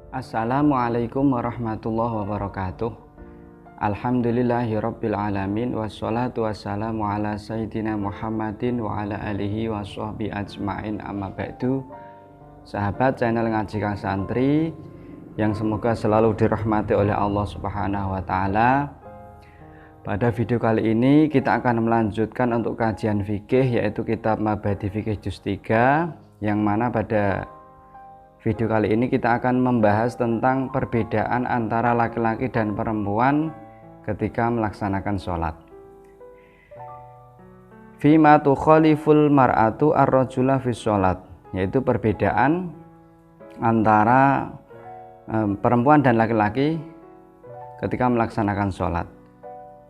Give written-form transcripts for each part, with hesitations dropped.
Assalamualaikum warahmatullahi wabarakatuh. Alhamdulillahirabbil alamin wassalatu wassalamu ala sayyidina Muhammadin wa ala alihi washabbihi ajmain, amma ba'du. Sahabat channel Ngaji Kang Santri yang semoga selalu dirahmati oleh Allah Subhanahu wa taala. Pada video kali ini kita akan melanjutkan untuk kajian fikih, yaitu kitab Mabadi Fikih Juz 3, yang mana pada video kali ini kita akan membahas tentang perbedaan antara laki-laki dan perempuan ketika melaksanakan sholat. Fima tukhaliful mar'atu ar-rajula fi sholat, yaitu perbedaan antara perempuan dan laki-laki ketika melaksanakan sholat.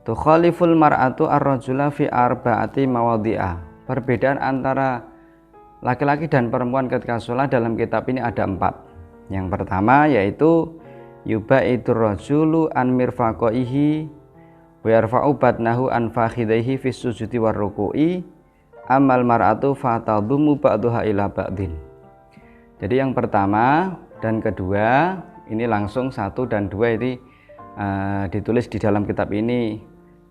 Tukhaliful mar'atu ar-rajula fi arba'ati mawadhi'ah. Perbedaan antara laki-laki dan perempuan ketika sholat dalam kitab ini ada 4. Yang pertama yaitu yubaidur rajulu an mirfaqaihi wa yarfa'u batnahu an fakhidaihi fi sujudi war ruku'i, amal mar'atu fatadhumu ba'daha ila ba'din. Jadi yang pertama dan kedua ini langsung 1 dan 2 ini ditulis di dalam kitab ini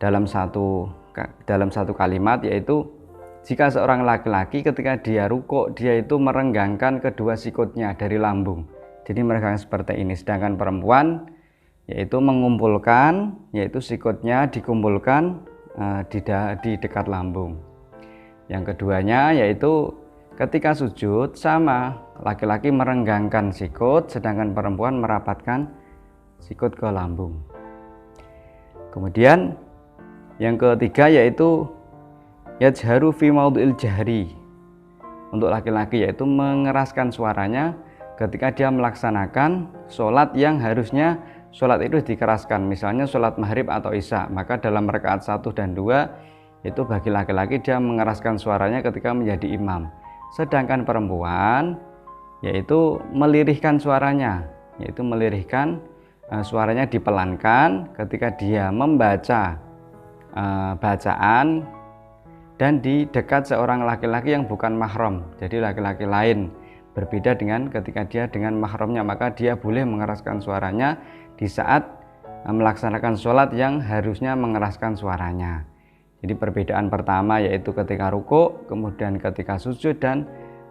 dalam satu kalimat, yaitu jika seorang laki-laki ketika dia rukuk, dia itu merenggangkan kedua sikutnya dari lambung. Jadi merenggangkan seperti ini. Sedangkan perempuan yaitu mengumpulkan, yaitu sikutnya dikumpulkan di dekat lambung. Yang keduanya yaitu ketika sujud sama, laki-laki merenggangkan sikut, sedangkan perempuan merapatkan sikut ke lambung. Kemudian yang ketiga yaitu yajharu fi maudhi'il jahri. Untuk laki-laki yaitu mengeraskan suaranya ketika dia melaksanakan sholat yang harusnya sholat itu dikeraskan. Misalnya sholat maghrib atau isya, maka dalam rakaat 1 dan 2 itu bagi laki-laki dia mengeraskan suaranya ketika menjadi imam. Sedangkan perempuan yaitu melirihkan suaranya, yaitu melirihkan suaranya dipelankan ketika dia membaca bacaan dan di dekat seorang laki-laki yang bukan mahram. Jadi laki-laki lain, berbeda dengan ketika dia dengan mahramnya, maka dia boleh mengeraskan suaranya di saat melaksanakan sholat yang harusnya mengeraskan suaranya. Jadi perbedaan pertama yaitu ketika rukuk, kemudian ketika sujud, dan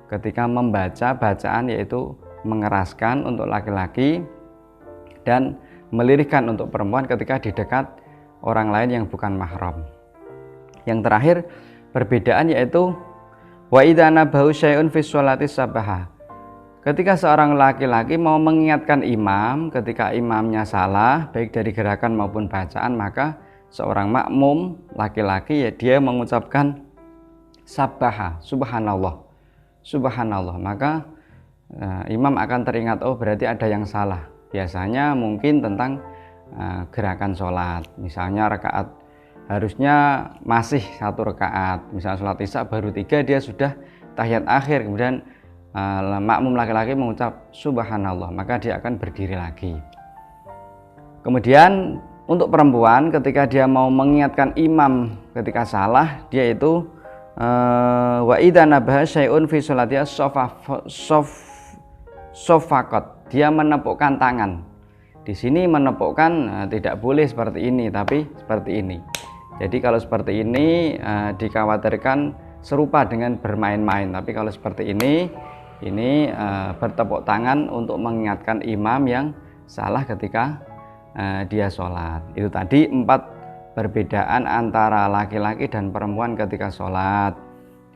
ketika membaca bacaan yaitu mengeraskan untuk laki-laki dan melirihkan untuk perempuan ketika di dekat orang lain yang bukan mahram. Yang terakhir perbedaan yaitu wa idza nabahu syai'un fi sholati sabaha. Ketika seorang laki-laki mau mengingatkan imam ketika imamnya salah baik dari gerakan maupun bacaan, maka seorang makmum laki-laki ya dia mengucapkan sabaha, subhanallah, subhanallah, maka imam akan teringat, oh berarti ada yang salah. Biasanya mungkin tentang gerakan sholat, misalnya rakaat harusnya masih 1 rakaat, misalnya sholat isya baru 3, dia sudah tahiyat akhir, kemudian makmum laki-laki mengucap subhanallah, maka dia akan berdiri lagi. Kemudian untuk perempuan ketika dia mau mengingatkan imam ketika salah, dia itu wa idza nabaha syai'un fi sholatiha sofaqat, dia menepukkan tangan. Di sini menepukkan tidak boleh seperti ini, tapi seperti ini. Jadi kalau seperti ini dikhawatirkan serupa dengan bermain-main, tapi kalau seperti ini bertepuk tangan untuk mengingatkan imam yang salah ketika dia sholat. Itu tadi 4 perbedaan antara laki-laki dan perempuan ketika sholat.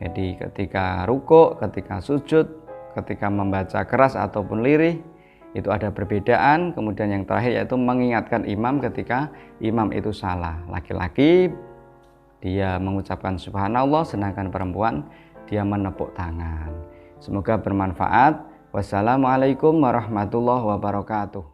Jadi ketika rukuk, ketika sujud, ketika membaca keras ataupun lirih, itu ada perbedaan. Kemudian yang terakhir yaitu mengingatkan imam ketika imam itu salah. Laki-laki dia mengucapkan subhanallah, sedangkan perempuan dia menepuk tangan. Semoga bermanfaat. Wassalamualaikum warahmatullahi wabarakatuh.